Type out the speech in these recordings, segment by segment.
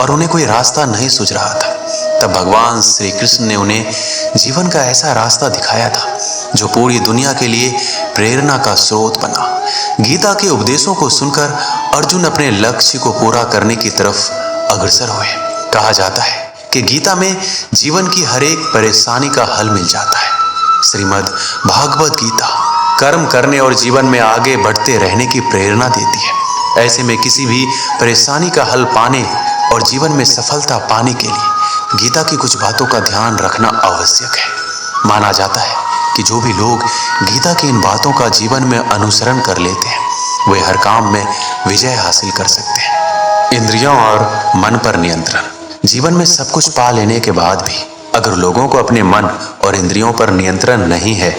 और उन्हें कोई रास्ता नहीं सूझ रहा था, तब भगवान श्री कृष्ण ने उन्हें जीवन का ऐसा रास्ता दिखाया था जो पूरी दुनिया के लिए प्रेरणा का स्रोत बना। गीता के उपदेशों को सुनकर अर्जुन अपने लक्ष्य को पूरा करने की तरफ अग्रसर हुए। कहा जाता है कि गीता में जीवन की हर एक परेशानी का हल मिल जाता है। श्रीमद् भागवत गीता कर्म करने और जीवन में आगे बढ़ते रहने की प्रेरणा देती है। ऐसे में किसी भी परेशानी का हल पाने और जीवन में सफलता पाने के लिए गीता की कुछ बातों का ध्यान रखना आवश्यक है। माना जाता है कि जो भी लोग गीता की इन बातों का जीवन में अनुसरण कर लेते हैं वे हर काम में विजय हासिल कर सकते हैं। इंद्रियों और मन पर नियंत्रण। जीवन में सब कुछ पा लेने के बाद भी अगर लोगों को अपने मन और इंद्रियों पर नियंत्रण नहीं है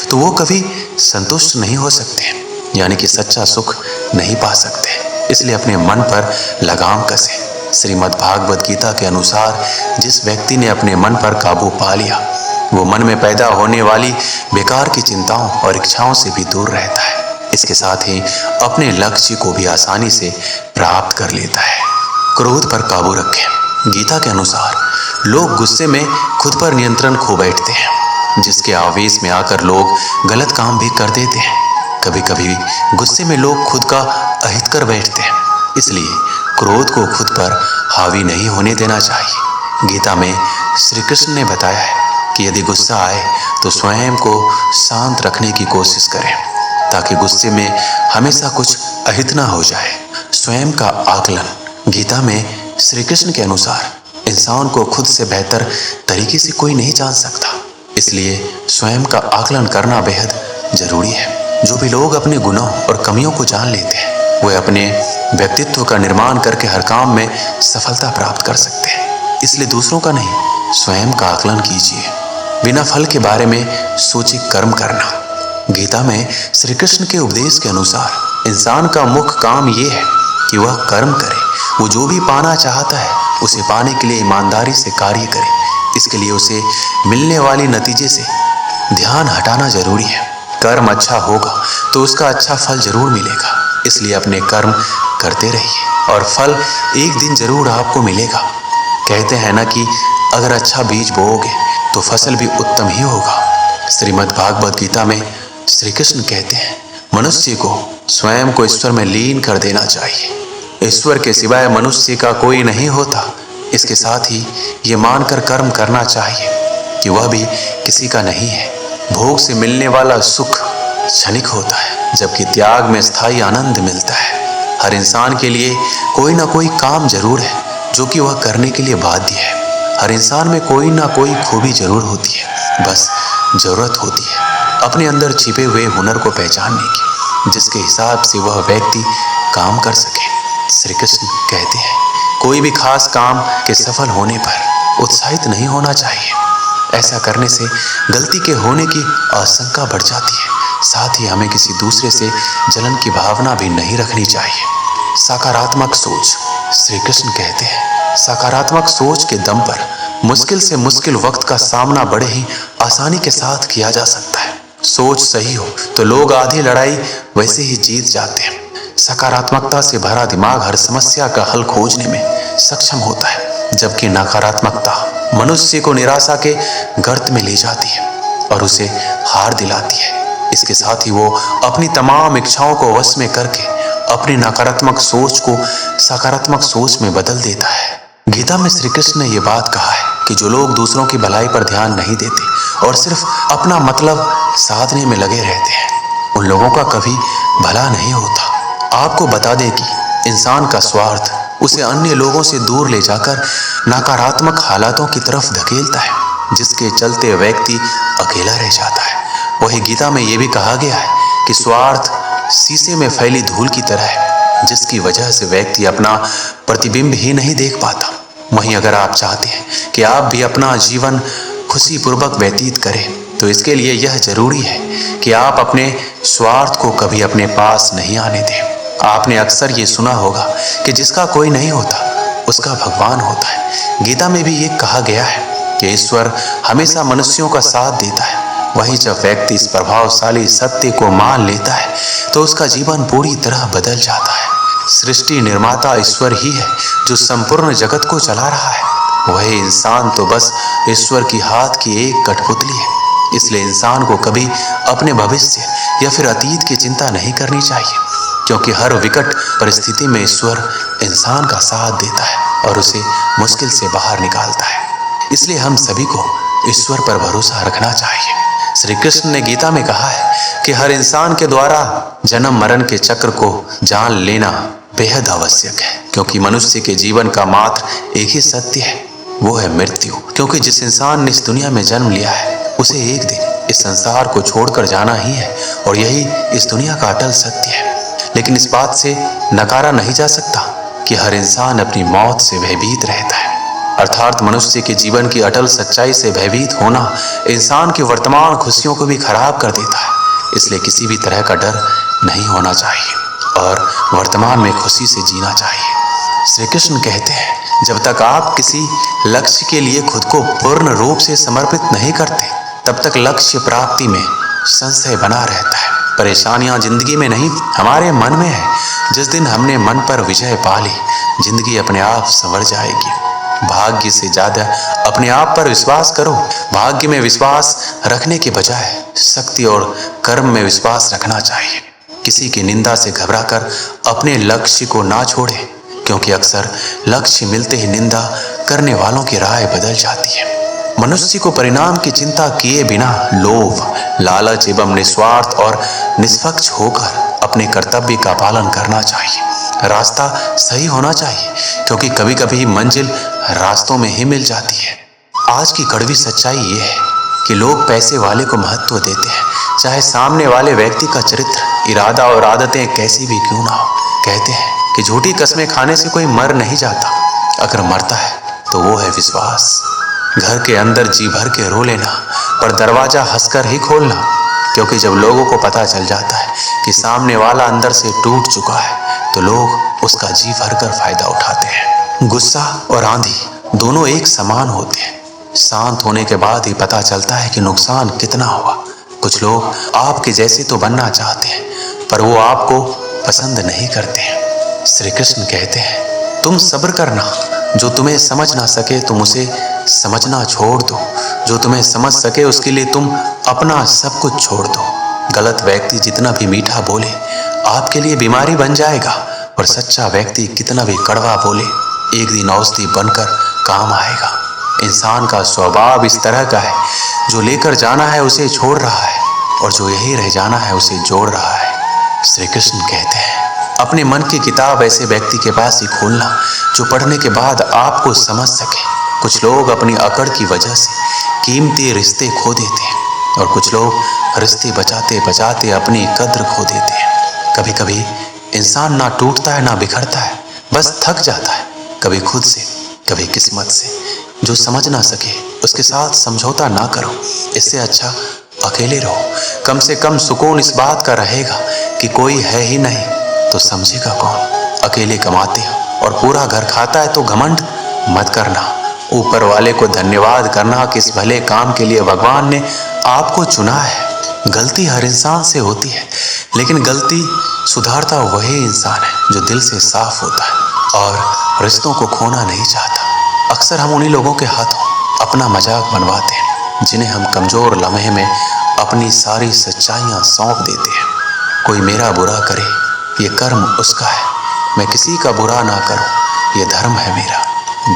तो वो कभी संतुष्ट नहीं हो सकते, यानी कि सच्चा सुख नहीं पा सकते। इसलिए अपने मन पर लगाम कसें। श्रीमद् भागवत गीता के अनुसार जिस व्यक्ति ने अपने मन पर काबू पा लिया वो मन में पैदा होने वाली बेकार की चिंताओं और इच्छाओं से भी दूर रहता है। इसके साथ ही अपने लक्ष्य को भी आसानी से प्राप्त कर लेता है। क्रोध पर काबू रखें। गीता के अनुसार लोग गुस्से में खुद पर नियंत्रण खो बैठते हैं, जिसके आवेश में आकर लोग गलत काम भी कर देते हैं। कभी कभी गुस्से में लोग खुद का अहित कर बैठते हैं, इसलिए क्रोध को खुद पर हावी नहीं होने देना चाहिए। गीता में श्री कृष्ण ने बताया है कि यदि गुस्सा आए तो स्वयं को शांत रखने की कोशिश करें ताकि गुस्से में हमेशा कुछ अहित ना हो जाए। स्वयं का आकलन। गीता में श्री कृष्ण के अनुसार इंसान को खुद से बेहतर तरीके से कोई नहीं जान सकता, इसलिए स्वयं का आकलन करना बेहद जरूरी है। जो भी लोग अपने गुनों और कमियों को जान लेते हैं वे अपने व्यक्तित्व का निर्माण करके हर काम में सफलता प्राप्त कर सकते हैं। इसलिए दूसरों का नहीं, स्वयं का आकलन कीजिए। बिना फल के बारे में सोचे कर्म करना। गीता में श्री कृष्ण के उपदेश के अनुसार इंसान का मुख्य काम ये है कि वह कर्म करे। वो जो भी पाना चाहता है उसे पाने के लिए ईमानदारी से कार्य करे। इसके लिए उसे मिलने वाले नतीजे से ध्यान हटाना जरूरी है। कर्म अच्छा होगा तो उसका अच्छा फल जरूर मिलेगा, इसलिए अपने कर्म करते रहिए और फल एक दिन जरूर आपको मिलेगा। कहते हैं ना कि अगर अच्छा बीज बोओगे तो फसल भी उत्तम ही होगा। श्रीमद् भागवत गीता में श्री कृष्ण कहते हैं मनुष्य को स्वयं को ईश्वर में लीन कर देना चाहिए। ईश्वर के सिवाय मनुष्य का कोई नहीं होता। इसके साथ ही ये मानकर कर्म करना चाहिए कि वह भी किसी का नहीं है। भोग से मिलने वाला सुख क्षणिक होता है, जबकि त्याग में स्थायी आनंद मिलता है। हर इंसान के लिए कोई ना कोई काम जरूर है जो कि वह करने के लिए बाध्य है। हर इंसान में कोई ना कोई खूबी जरूर होती है, बस जरूरत होती है अपने अंदर छिपे हुए हुनर को पहचानने की, जिसके हिसाब से वह व्यक्ति काम कर सके। श्री कृष्ण कहते हैं कोई भी खास काम के सफल होने पर उत्साहित नहीं होना चाहिए। ऐसा करने से गलती के होने की आशंका बढ़ जाती है। साथ ही हमें किसी दूसरे से जलन की भावना भी नहीं रखनी चाहिए। सकारात्मक सोच। श्री कृष्ण कहते हैं सकारात्मक सोच के दम पर मुश्किल से मुश्किल वक्त का सामना बड़े ही आसानी के साथ किया जा सकता है। सोच सही हो तो लोग आधी लड़ाई वैसे ही जीत जाते हैं। सकारात्मकता से भरा दिमाग हर समस्या का हल खोजने में सक्षम होता है, जबकि नकारात्मकता मनुष्य को निराशा के गर्त में ले जाती है और उसे हार दिलाती है। इसके साथ ही वो अपनी तमाम इच्छाओं को वश में करके अपनी नकारात्मक सोच को सकारात्मक सोच में बदल देता है। गीता में श्री कृष्ण ने ये बात कहा है कि जो लोग दूसरों की भलाई पर ध्यान नहीं देते और सिर्फ अपना मतलब साधने में लगे रहते हैं उन लोगों का कभी भला नहीं होता। आपको बता दें कि इंसान का स्वार्थ उसे अन्य लोगों से दूर ले जाकर नकारात्मक हालातों की तरफ धकेलता है, जिसके चलते व्यक्ति अकेला रह जाता है। वही गीता में ये भी कहा गया है कि स्वार्थ शीशे में फैली धूल की तरह है, जिसकी वजह से व्यक्ति अपना प्रतिबिंब ही नहीं देख पाता। वहीं अगर आप चाहते हैं कि आप भी अपना जीवन खुशी पूर्वक व्यतीत करें तो इसके लिए यह जरूरी है कि आप अपने स्वार्थ को कभी अपने पास नहीं आने दें। आपने अक्सर ये सुना होगा कि जिसका कोई नहीं होता उसका भगवान होता है। गीता में भी ये कहा गया है कि ईश्वर हमेशा मनुष्यों का साथ देता है। वहीं जब व्यक्ति इस प्रभावशाली सत्य को मान लेता है तो उसका जीवन पूरी तरह बदल जाता है। सृष्टि निर्माता ईश्वर ही है जो संपूर्ण जगत को चला रहा है। वही इंसान तो बस ईश्वर की हाथ की एक कठपुतली है। इसलिए इंसान को कभी अपने भविष्य या फिर अतीत की चिंता नहीं करनी चाहिए, क्योंकि हर विकट परिस्थिति में ईश्वर इंसान का साथ देता है और उसे मुश्किल से बाहर निकालता है। इसलिए हम सभी को ईश्वर पर भरोसा रखना चाहिए। श्री कृष्ण ने गीता में कहा है कि हर इंसान के द्वारा जन्म मरण के चक्र को जान लेना बेहद आवश्यक है, क्योंकि मनुष्य के जीवन का मात्र एक ही सत्य है, वो है मृत्यु। क्योंकि जिस इंसान ने इस दुनिया में जन्म लिया है उसे एक दिन इस संसार को छोड़कर जाना ही है और यही इस दुनिया का अटल सत्य है। लेकिन इस बात से नकारा नहीं जा सकता कि हर इंसान अपनी मौत से भयभीत रहता है। अर्थात मनुष्य के जीवन की अटल सच्चाई से भयभीत होना इंसान की वर्तमान खुशियों को भी खराब कर देता है। इसलिए किसी भी तरह का डर नहीं होना चाहिए और वर्तमान में खुशी से जीना चाहिए। श्री कृष्ण कहते हैं, जब तक आप किसी लक्ष्य के लिए खुद को पूर्ण रूप से समर्पित नहीं करते, तब तक लक्ष्य प्राप्ति में संशय बना रहता है। परेशानियां जिंदगी में नहीं, हमारे मन में है। जिस दिन हमने मन पर विजय पा ली, जिंदगी अपने आप संवर जाएगी। भाग्य से ज्यादा अपने आप पर विश्वास करो। भाग्य में विश्वास रखने के बजाय शक्ति और कर्म में विश्वास रखना चाहिए। किसी की निंदा से घबराकर अपने लक्ष्य को ना छोड़े, क्योंकि अक्सर लक्ष्य मिलते ही निंदा करने वालों की राय बदल जाती है। मनुष्य को परिणाम की चिंता किए बिना लोभ, लालच एवं निस्वार्थ और निष्पक्ष होकर अपने कर्तव्य का पालन करना चाहिए। रास्ता सही होना चाहिए, क्योंकि कभी कभी मंजिल रास्तों में ही मिल जाती है। आज की कड़वी सच्चाई ये है कि लोग पैसे वाले को महत्व देते हैं, चाहे सामने वाले व्यक्ति का चरित्र, इरादा और आदतें कैसी भी क्यों ना हो। कहते हैं कि झूठी कस्में खाने से कोई मर नहीं जाता, अगर मरता है तो वो है विश्वास। घर के अंदर जी भर के रो लेना, पर दरवाजा हंसकर ही खोलना, क्योंकि जब लोगों को पता चल जाता है कि सामने वाला अंदर से टूट चुका है, तो लोग उसका जी भरकर फायदा उठाते हैं। गुस्सा और आंधी दोनों एक समान होते हैं। शांत होने के बाद ही पता चलता है कि नुकसान कितना हुआ। कुछ लोग आपके जैसे तो बनना चाहते हैं, पर वो आपको पसंद नहीं करते हैं। श्री कृष्ण कहते हैं, तुम सब्र करना। जो तुम्हें समझ ना सके तुम उसे समझना छोड़ दो। जो तुम्हें समझ सके उसके लिए तुम अपना सब कुछ छोड़ दो। गलत व्यक्ति जितना भी मीठा बोले आपके लिए बीमारी बन जाएगा, और सच्चा व्यक्ति कितना भी कड़वा बोले एक दिन औषधि बनकर काम आएगा। इंसान का स्वभाव इस तरह का है, जो लेकर जाना है उसे छोड़ रहा है और जो यही रह जाना है उसे जोड़ रहा है। श्री कृष्ण कहते हैं, अपने मन की किताब ऐसे व्यक्ति के पास ही खोलना जो पढ़ने के बाद आपको समझ सके। कुछ लोग अपनी अकड़ की वजह से कीमती रिश्ते खो देते हैं, और कुछ लोग रिश्ते बचाते बचाते अपनी कद्र खो देते हैं। कभी कभी इंसान ना टूटता है ना बिखरता है, बस थक जाता है, कभी खुद से कभी किस्मत से। जो समझ ना सके उसके साथ समझौता ना करो, इससे अच्छा अकेले रहो। कम से कम सुकून इस बात का रहेगा कि कोई है ही नहीं तो समझेगा कौन। अकेले कमाते हो और पूरा घर खाता है तो घमंड मत करना। ऊपर वाले को धन्यवाद करना कि इस भले काम के लिए भगवान ने आपको चुना है। गलती हर इंसान से होती है, लेकिन गलती सुधारता वही इंसान है जो दिल से साफ होता है और रिश्तों को खोना नहीं चाहता। अक्सर हम उन्हीं लोगों के हाथों अपना मजाक बनवाते हैं जिन्हें हम कमजोर लम्हे में अपनी सारी सच्चाइयाँ सौंप देते हैं। कोई मेरा बुरा करे ये कर्म उसका है, मैं किसी का बुरा ना करूं ये धर्म है मेरा।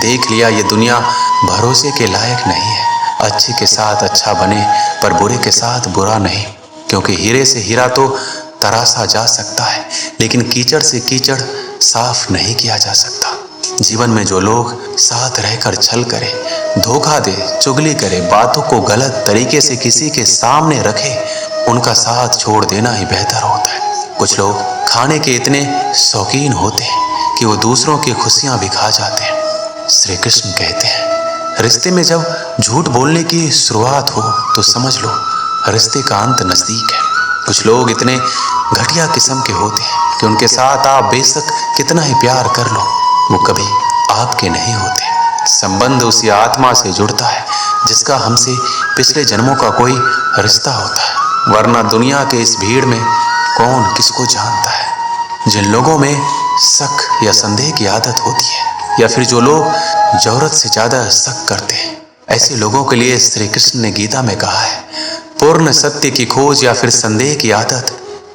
देख लिया ये दुनिया भरोसे के लायक नहीं है। अच्छे के साथ अच्छा बने पर बुरे के साथ बुरा नहीं, क्योंकि हीरे से हीरा तो तराशा जा सकता है, लेकिन कीचड़ से कीचड़ साफ नहीं किया जा सकता। जीवन में जो लोग साथ रहकर छल करे, धोखा दे, चुगली करे, बातों को गलत तरीके से किसी के सामने रखे, उनका साथ छोड़ देना ही बेहतर होता है। कुछ लोग खाने के इतने शौकीन होते हैं कि वो दूसरों की खुशियां भी खा जाते हैं। श्री कृष्ण कहते हैं, रिश्ते में जब झूठ बोलने की शुरुआत हो तो समझ लो रिश्ते का अंत नजदीक है। कुछ लोग इतने घटिया किस्म के होते हैं कि उनके साथ आप बेशक कितना ही प्यार कर लो, वो कभी आपके नहीं होते। संबंध उसी आत्मा से जुड़ता है जिसका हमसे पिछले जन्मों का कोई रिश्ता होता है, वरना दुनिया के इस भीड़ में कौन किसको जानता है। जिन लोगों में शक या संदेह की आदत होती है, या फिर जो लोग जरूरत से ज्यादा शक करते हैं, ऐसे लोगों के लिए श्री कृष्ण ने गीता में कहा है, पूर्ण सत्य की खोज या फिर संदेह की आदत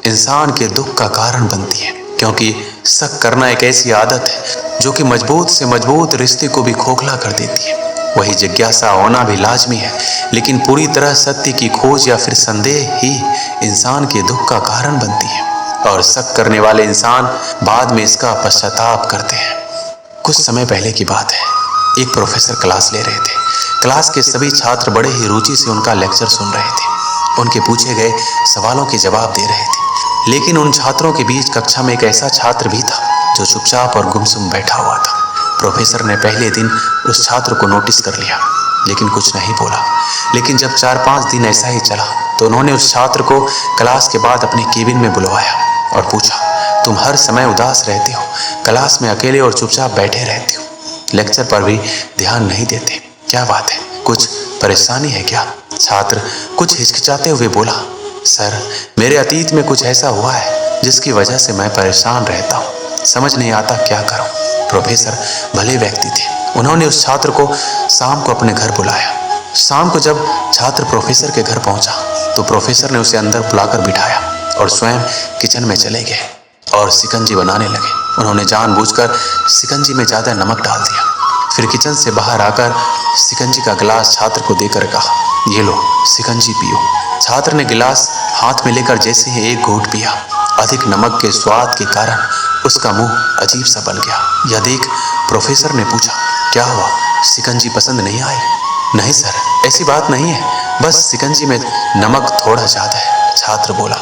इंसान के दुख का कारण बनती है, क्योंकि शक करना एक ऐसी आदत है जो कि मजबूत से मजबूत रिश्ते को भी खोखला कर देती है। वही जिज्ञासा होना भी लाजमी है, लेकिन पूरी तरह सत्य की खोज या फिर संदेह ही इंसान के दुख का कारण बनती है, और शक करने वाले इंसान बाद में इसका पश्चाताप करते हैं। कुछ समय पहले की बात है, एक प्रोफेसर क्लास ले रहे थे। क्लास के सभी छात्र बड़े ही रुचि से उनका लेक्चर सुन रहे थे, उनके पूछे गए सवालों के जवाब दे रहे थे। लेकिन उन छात्रों के बीच कक्षा में एक ऐसा छात्र भी था जो चुपचाप और गुमसुम बैठा हुआ था। प्रोफेसर ने पहले दिन उस छात्र को नोटिस कर लिया, लेकिन कुछ नहीं बोला। लेकिन जब 4-5 दिन ऐसा ही चला तो उन्होंने उस छात्र को क्लास के बाद अपने केबिन में बुलवाया और पूछा, तुम हर समय उदास रहते हो, क्लास में अकेले और चुपचाप बैठे रहते हो, लेक्चर पर भी ध्यान नहीं देते, क्या बात है, कुछ परेशानी है क्या? छात्र कुछ हिचकिचाते हुए बोला, सर मेरे अतीत में कुछ ऐसा हुआ है जिसकी वजह से मैं परेशान रहता हूँ, समझ नहीं आता क्या करूँ। प्रोफेसर भले व्यक्ति थे, उन्होंने उस छात्र को शाम को अपने घर बुलाया। शाम को जब छात्र प्रोफेसर के घर पहुंचा तो प्रोफेसर ने उसे अंदर बुलाकर बिठाया और स्वयं किचन में चले गए और शिकंजी बनाने लगे। उन्होंने जानबूझकर शिकंजी में ज़्यादा नमक डाल दिया। फिर किचन से बाहर आकर शिकंजी का गिलास छात्र को देकर कहा, ये लो शिकंजी पियो। छात्र ने गिलास हाथ में लेकर जैसे ही एक घूंट पिया, अधिक नमक के स्वाद के कारण उसका मुंह अजीब सा बन गया। यह देख प्रोफेसर ने पूछा, क्या हुआ, शिकंजी पसंद नहीं आई? नहीं सर, ऐसी बात नहीं है, बस शिकंजी में नमक थोड़ा ज़्यादा है। छात्र बोला,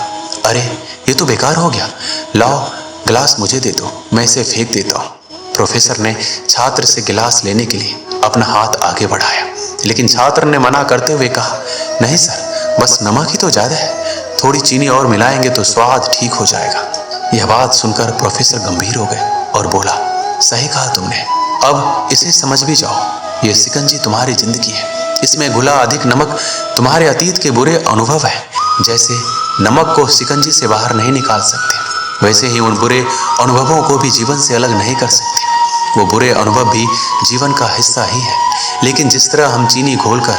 अरे ये तो बेकार हो गया, लाओ गिलास मुझे दे दो, मैं इसे फेंक देता हूँ। प्रोफेसर ने छात्र से गिलास लेने के लिए अपना हाथ आगे बढ़ाया, लेकिन छात्र ने मना करते हुए कहा, नहीं सर, बस नमक ही तो ज़्यादा है, थोड़ी चीनी और मिलाएंगे तो स्वाद ठीक हो जाएगा। यह बात सुनकर प्रोफेसर गंभीर हो गए और बोला, सही कहा तुमने, अब इसे समझ भी जाओ, यह शिकंजी तुम्हारी जिंदगी है, इसमें घुला अधिक नमक तुम्हारे अतीत के बुरे अनुभव है। जैसे नमक को शिकंजी से बाहर नहीं निकाल सकते, वैसे ही उन बुरे अनुभवों को भी जीवन से अलग नहीं कर सकते। वो बुरे अनुभव भी जीवन का हिस्सा ही है, लेकिन जिस तरह हम चीनी घोलकर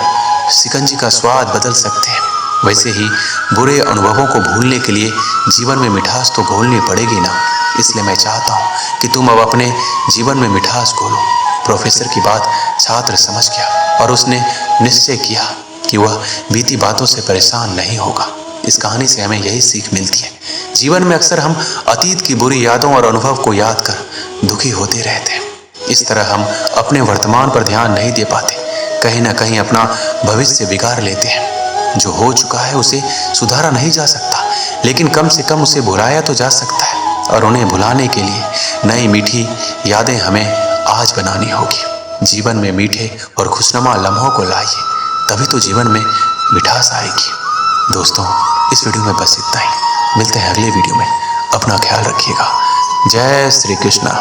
शिकंजी का स्वाद बदल सकते हैं, वैसे ही बुरे अनुभवों को भूलने के लिए जीवन में मिठास तो घोलनी पड़ेगी ना। इसलिए मैं चाहता हूँ कि तुम अब अपने जीवन में मिठास घोलो। प्रोफेसर की बात छात्र समझ गया और उसने निश्चय किया कि वह बीती बातों से परेशान नहीं होगा। इस कहानी से हमें यही सीख मिलती है, जीवन में अक्सर हम अतीत की बुरी यादों और अनुभव को याद कर दुखी होते रहते हैं। इस तरह हम अपने वर्तमान पर ध्यान नहीं दे पाते, कहीं ना कहीं अपना भविष्य बिगाड़ लेते हैं। जो हो चुका है उसे सुधारा नहीं जा सकता, लेकिन कम से कम उसे भुलाया तो जा सकता है, और उन्हें भुलाने के लिए नई मीठी यादें हमें आज बनानी होगी। जीवन में मीठे और खुशनुमा लम्हों को लाइए, तभी तो जीवन में मिठास आएगी। दोस्तों, इस वीडियो में बस इतना ही, मिलते हैं अगले वीडियो में, अपना ख्याल रखिएगा। जय श्री कृष्णा।